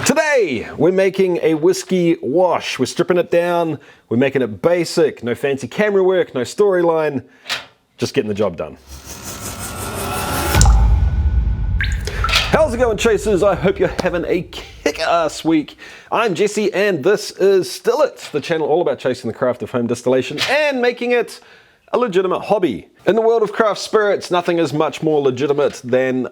Today, we're making a whiskey wash. We're stripping it down, we're making it basic, no fancy camera work, no storyline, just getting the job done. How's it going, chasers? I hope you're having a kick-ass week. I'm Jesse and this is Still It, the channel all about chasing the craft of home distillation and making it a legitimate hobby. In the world of craft spirits, nothing is much more legitimate than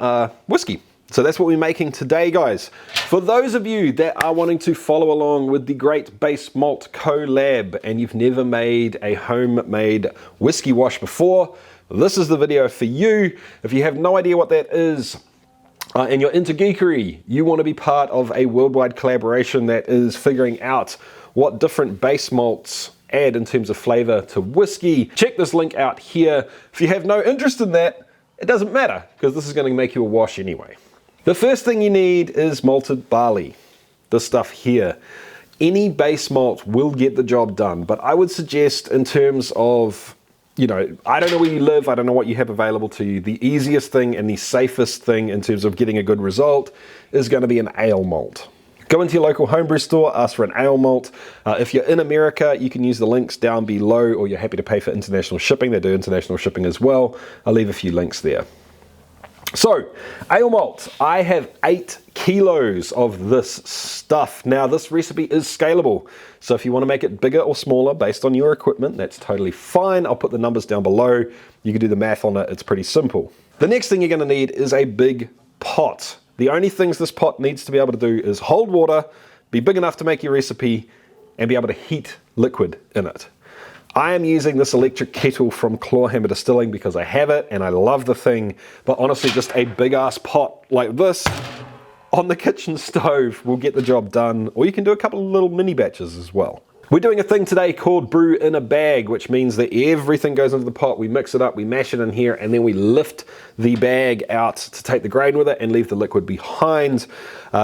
whiskey. So that's what we're making today, guys. For those of you that are wanting to follow along with the great Base Malt collab and you've never made a homemade whiskey wash before, this is the video for you. If you have no idea what that is, and you're into geekery, you want to be part of a worldwide collaboration that is figuring out what different base malts add in terms of flavor to whiskey, check this link out here. If you have no interest in that, it doesn't matter, because this is going to make you a wash anyway. The first thing you need is malted barley, this stuff here. Any base malt will get the job done, but I would suggest in terms of, you know, I don't know where you live, I don't know what you have available to you. The easiest thing and the safest thing in terms of getting a good result is going to be an ale malt. Go into your local homebrew store, ask for an ale malt. If you're in America, you can use the links down below, or you're happy to pay for international shipping. They do international shipping as well. I'll leave a few links there. So, ale malt, I have 8 kilos of this stuff. Now, this recipe is scalable, so if you want to make it bigger or smaller based on your equipment, that's totally fine. I'll put the numbers down below. You can do the math on it. It's pretty simple. The next thing you're going to need is a big pot. The only things this pot needs to be able to do is hold water, be big enough to make your recipe, and be able to heat liquid in it. I am using this electric kettle from Clawhammer Distilling because I have it and I love the thing, but honestly just a big ass pot like this on the kitchen stove will get the job done, or you can do a couple of little mini batches as well. We're doing a thing today called brew in a bag, which means that everything goes into the pot, we mix it up, we mash it in here, and then we lift the bag out to take the grain with it and leave the liquid behind.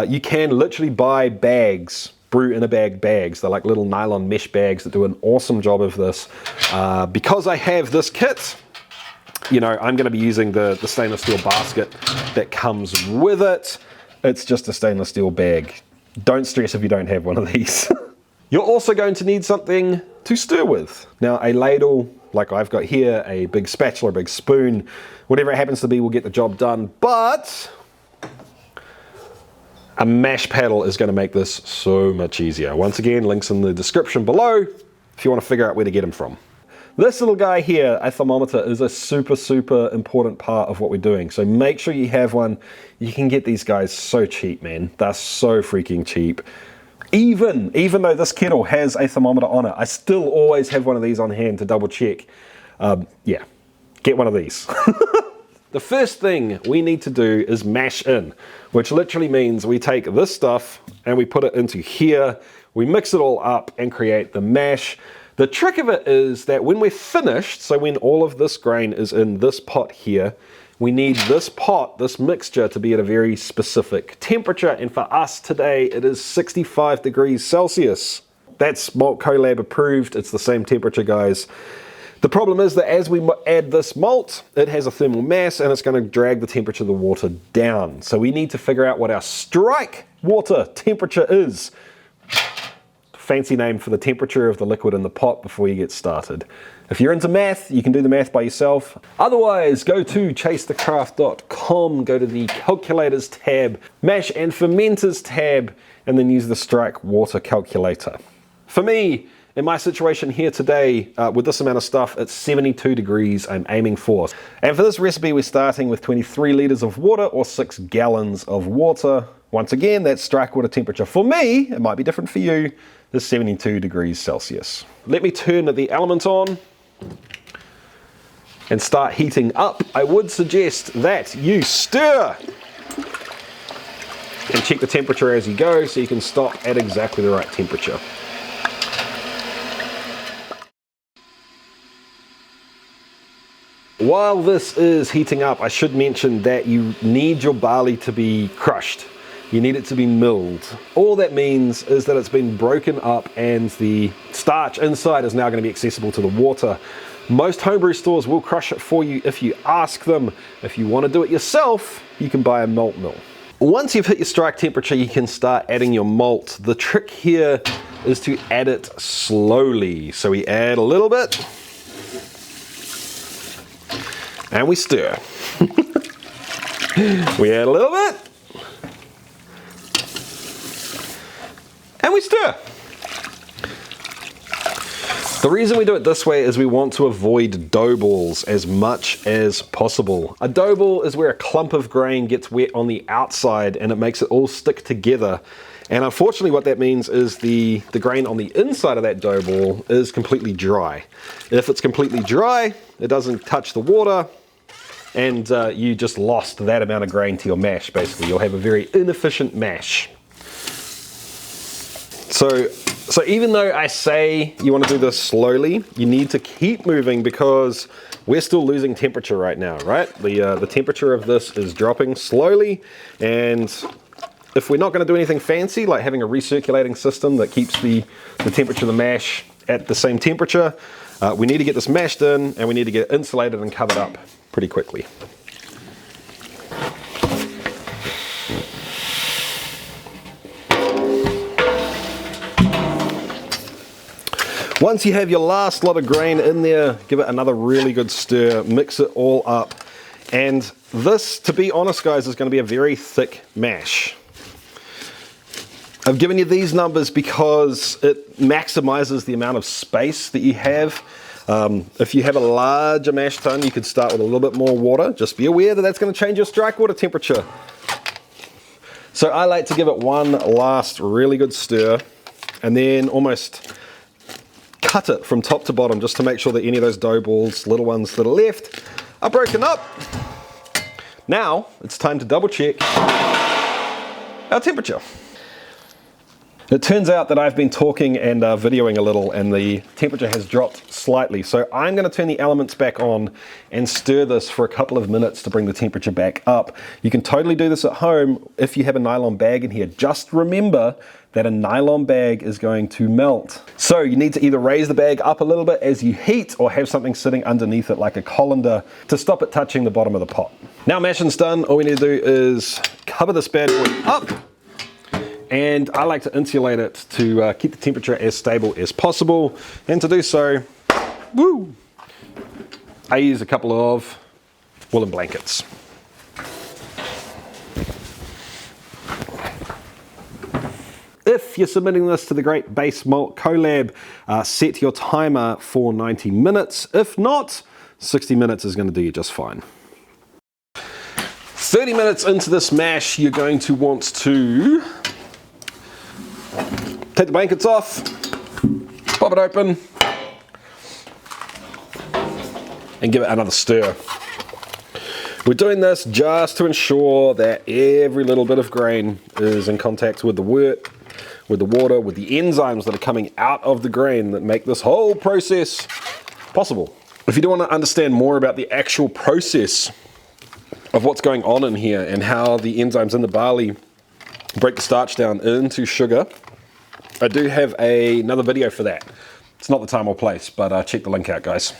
You can literally buy bags, brew in a bag bags. They're like little nylon mesh bags that do an awesome job of this. Because I have this kit, you know, I'm going to be using the stainless steel basket that comes with it. It's just a stainless steel bag. Don't stress if you don't have one of these. You're also going to need something to stir with. Now, a ladle, like I've got here, a big spatula, a big spoon, whatever it happens to be will get the job done, but a mash paddle is going to make this so much easier. Once again, links in the description below if you want to figure out where to get them from. This little guy here, a thermometer, is a super important part of what we're doing. So make sure you have one. You can get these guys so cheap, man. They're so freaking cheap. Even though this kettle has a thermometer on it, I still always have one of these on hand to double check. Yeah, get one of these. The first thing we need to do is mash in, which literally means we take this stuff and we put it into here, we mix it all up and create the mash. The trick of it is that when we're finished, so when all of this grain is in this pot here, we need this pot, this mixture, to be at a very specific temperature, and for us today it is 65 degrees Celsius. That's Malt Collab approved, it's the same temperature, guys. The problem is that as we add this malt, it has a thermal mass and it's going to drag the temperature of the water down. So we need to figure out what our strike water temperature is. Fancy name for the temperature of the liquid in the pot before you get started. If you're into math, you can do the math by yourself. Otherwise, go to chasethecraft.com, go to the calculators tab, mash and fermenters tab, and then use the strike water calculator. For me, in my situation here today, with this amount of stuff, it's 72 degrees I'm aiming for. And for this recipe, we're starting with 23 liters of water or 6 gallons of water. Once again, that's strike water temperature. For me, it might be different for you, is 72 degrees Celsius. Let me turn the element on and start heating up. I would suggest that you stir and check the temperature as you go so you can stop at exactly the right temperature. While this is heating up, I should mention that you need your barley to be crushed. You need it to be milled. All that means is that it's been broken up and the starch inside is now going to be accessible to the water. Most homebrew stores will crush it for you if you ask them. If you want to do it yourself, you can buy a malt mill. Once you've hit your strike temperature, you can start adding your malt. The trick here is to add it slowly. So we add a little bit, and we stir. We add a little bit, and we stir. The reason we do it this way is we want to avoid dough balls as much as possible. A dough ball is where a clump of grain gets wet on the outside and it makes it all stick together. And unfortunately what that means is the grain on the inside of that dough ball is completely dry. If it's completely dry, it doesn't touch the water, and you just lost that amount of grain to your mash, basically. You'll have a very inefficient mash. So even though I say you want to do this slowly, you need to keep moving because we're still losing temperature right now, right? The temperature of this is dropping slowly, and if we're not going to do anything fancy, like having a recirculating system that keeps the temperature of the mash at the same temperature, we need to get this mashed in, and we need to get it insulated and covered up pretty quickly. Once you have your last lot of grain in there, give it another really good stir, mix it all up. And this, to be honest guys, is going to be a very thick mash. I've given you these numbers because it maximizes the amount of space that you have. If you have a larger mash tun, you could start with a little bit more water. Just be aware that that's going to change your strike water temperature. So I like to give it one last really good stir and then almost cut it from top to bottom just to make sure that any of those dough balls, little ones that are left, are broken up. Now it's time to double check our temperature. It turns out that I've been talking and videoing a little, and the temperature has dropped slightly. So I'm going to turn the elements back on and stir this for a couple of minutes to bring the temperature back up. You can totally do this at home if you have a nylon bag in here. Just remember that a nylon bag is going to melt. So you need to either raise the bag up a little bit as you heat, or have something sitting underneath it like a colander to stop it touching the bottom of the pot. Now mashing's done, all we need to do is cover this bad boy up. And I like to insulate it to keep the temperature as stable as possible. And to do so, I use a couple of woolen blankets. If you're submitting this to the Great Base Malt Collab, set your timer for 90 minutes. If not, 60 minutes is going to do you just fine. 30 minutes into this mash, you're going to want to take the blankets off, pop it open, and give it another stir. We're doing this just to ensure that every little bit of grain is in contact with the wort, with the water, with the enzymes that are coming out of the grain that make this whole process possible. If you do want to understand more about the actual process of what's going on in here and how the enzymes in the barley break the starch down into sugar, I do have another video for that. It's not the time or place, but check the link out, guys.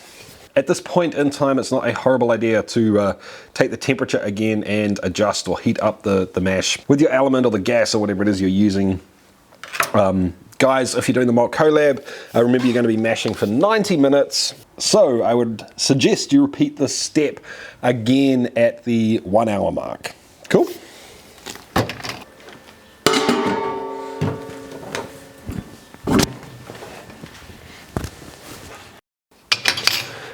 At this point in time, it's not a horrible idea to take the temperature again and adjust or heat up the mash with your element or the gas or whatever it is you're using. Guys, if you're doing the Malt Collab, remember you're going to be mashing for 90 minutes. So I would suggest you repeat this step again at the 1 hour mark. Cool?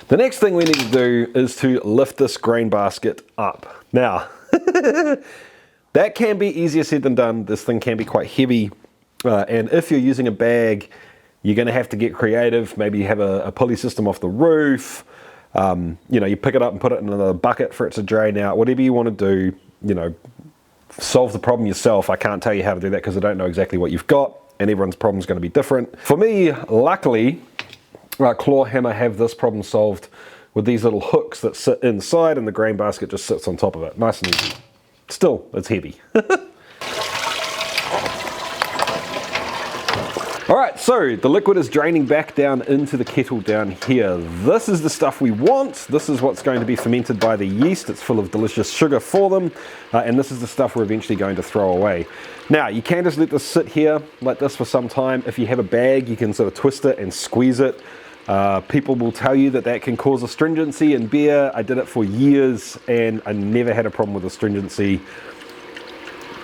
The next thing we need to do is to lift this grain basket up. Now, that can be easier said than done. This thing can be quite heavy. And if you're using a bag, you're going to have to get creative. Maybe you have a pulley system off the roof. You know, you pick it up and put it in another bucket for it to drain out. Whatever you want to do, you know, solve the problem yourself. I can't tell you how to do that because I don't know exactly what you've got, and everyone's problem is going to be different. For me, luckily, Claw Hammer have this problem solved with these little hooks that sit inside, and the grain basket just sits on top of it. Nice and easy. Still, it's heavy. All right, so the liquid is draining back down into the kettle down here. This is the stuff we want. This is what's going to be fermented by the yeast. It's full of delicious sugar for them. And this is the stuff we're eventually going to throw away. Now, you can just let this sit here like this for some time. If you have a bag, you can sort of twist it and squeeze it. People will tell you that that can cause astringency in beer. I did it for years and I never had a problem with astringency.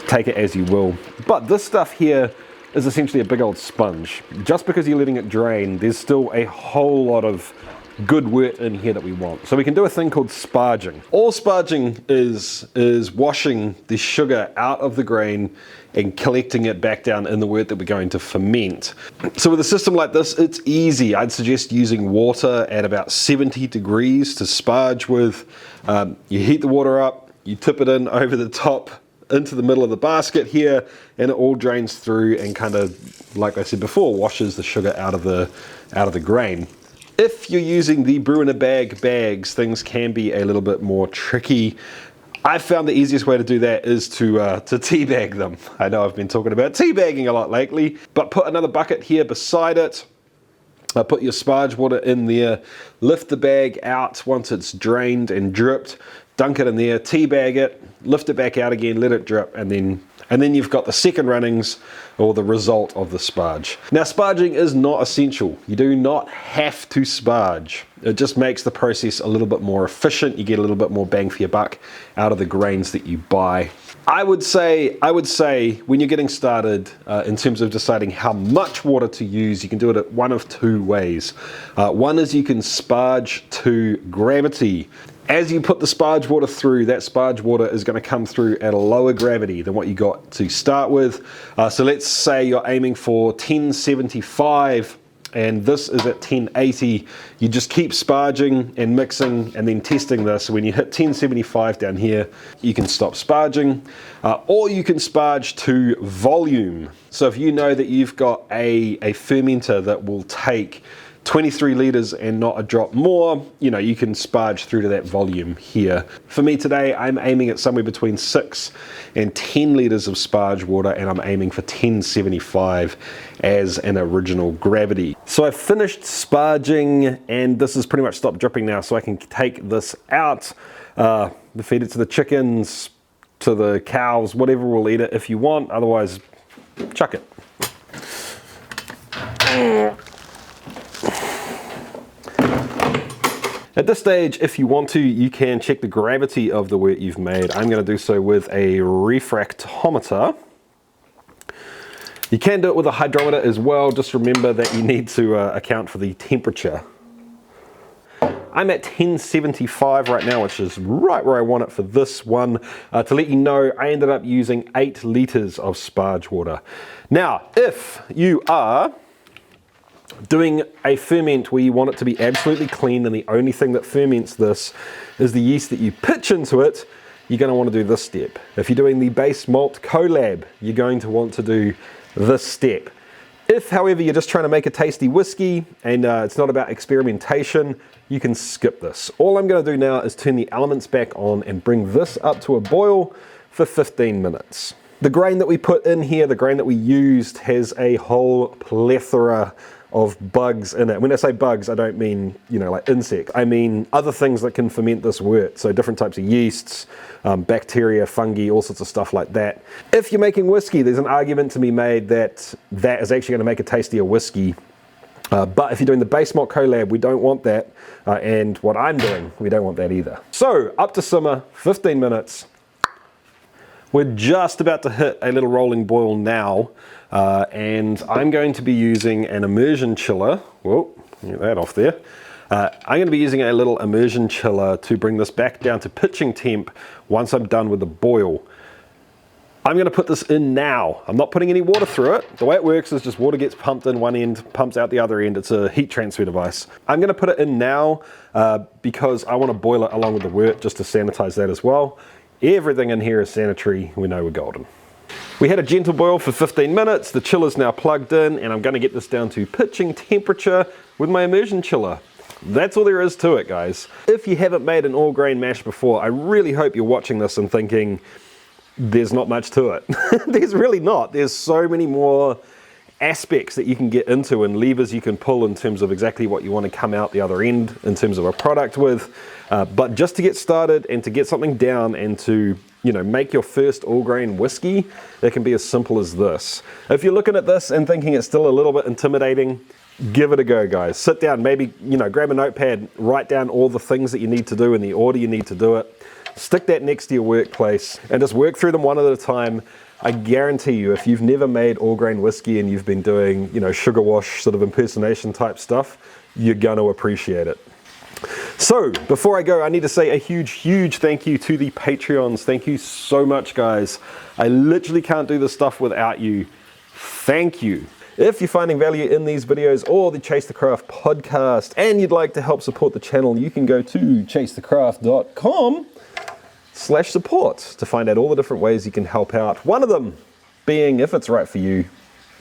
Take it as you will. But this stuff here is essentially a big old sponge. Just because you're letting it drain, there's still a whole lot of good wort in here that we want. So we can do a thing called sparging. All sparging is washing the sugar out of the grain and collecting it back down in the wort that we're going to ferment. So with a system like this, it's easy. I'd suggest using water at about 70 degrees to sparge with. You heat the water up, you tip it in over the top into the middle of the basket here, and it all drains through and kind of, like I said before, washes the sugar out of the grain. If you're using the brew in a bag bags, things can be a little bit more tricky. I found the easiest way to do that is to teabag them. I know I've been talking about teabagging a lot lately, but put another bucket here beside it. Put your sparge water in there, lift the bag out once it's drained and dripped, dunk it in there, teabag it, lift it back out again, let it drip, and then you've got the second runnings or the result of the sparge. Now, sparging is not essential. You do not have to sparge. It just makes the process a little bit more efficient. You get a little bit more bang for your buck out of the grains that you buy. I would say when you're getting started, in terms of deciding how much water to use, you can do it one of two ways. One is you can sparge to gravity. As you put the sparge water through, that sparge water is going to come through at a lower gravity than what you got to start with. So let's say you're aiming for 1075 and this is at 1080. You just keep sparging and mixing and then testing this. When you hit 1075 down here, you can stop sparging, or you can sparge to volume. So if you know that you've got a fermenter that will take 23 litres and not a drop more, you know, you can sparge through to that volume here. For me today, I'm aiming at somewhere between 6 and 10 litres of sparge water, and I'm aiming for 1075 as an original gravity. So I've finished sparging and this has pretty much stopped dripping now, so I can take this out, feed it to the chickens, to the cows, whatever will eat it if you want, otherwise chuck it. At this stage, if you want to, you can check the gravity of the wort you've made. I'm going to do so with a refractometer. You can do it with a hydrometer as well. Just remember that you need to account for the temperature. I'm at 1075 right now, which is right where I want it for this one. To let you know, I ended up using 8 litres of sparge water. Now, if you are doing a ferment where you want it to be absolutely clean and the only thing that ferments this is the yeast that you pitch into it, you're going to want to do this step. If you're doing the base malt collab, you're going to want to do this step. If, however, you're just trying to make a tasty whiskey and it's not about experimentation, you can skip this. All I'm going to do now is turn the elements back on and bring this up to a boil for 15 minutes. The grain that we put in here, the grain that we used, has a whole plethora of bugs in it. When I say bugs, I don't mean, you know, like insects. I mean other things that can ferment this wort. So different types of yeasts, bacteria, fungi, all sorts of stuff like that. If you're making whiskey, there's an argument to be made that that is actually going to make a tastier whiskey. But if you're doing the base malt collab, we don't want that. And what I'm doing, we don't want that either. So up to simmer, 15 minutes. We're just about to hit a little rolling boil now, and I'm going to be using an immersion chiller. Whoa, get that off there. I'm going to be using a little immersion chiller to bring this back down to pitching temp once I'm done with the boil. I'm going to put this in now. I'm not putting any water through it. The way it works is just water gets pumped in one end, pumps out the other end. It's a heat transfer device. I'm going to put it in now because I want to boil it along with the wort just to sanitize that as well. Everything in here is sanitary. We know we're golden. We had a gentle boil for 15 minutes. The chiller's now plugged in, and I'm going to get this down to pitching temperature with my immersion chiller. That's all there is to it, guys. If you haven't made an all grain mash before, I really hope you're watching this and thinking, there's not much to it. There's really not. There's so many more aspects that you can get into and levers you can pull in terms of exactly what you want to come out the other end in terms of a product with. But just to get started and to get something down and to, you know, make your first all grain whiskey, it can be as simple as this. If you're looking at this and thinking it's still a little bit intimidating, give it a go, guys. Sit down, maybe, you know, grab a notepad, write down all the things that you need to do in the order you need to do it. Stick that next to your workplace and just work through them one at a time. I guarantee you, if you've never made all grain whiskey and you've been doing, you know, sugar wash sort of impersonation type stuff, you're going to appreciate it. So before I go, I need to say a huge thank you to the Patreons. Thank you so much, guys. I literally can't do this stuff without you. Thank you. If you're finding value in these videos or the Chase the Craft podcast and you'd like to help support the channel, you can go to chasethecraft.com/support to find out all the different ways you can help out. One of them being, if it's right for you,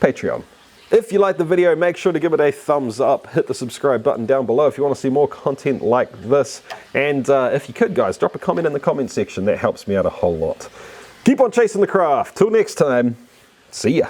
Patreon. If you like the video, make sure to give it a thumbs up, hit the subscribe button down below if you want to see more content like this. And if you could, guys, drop a comment in the comment section. That helps me out a whole lot. Keep on chasing the craft. Till next time, see ya.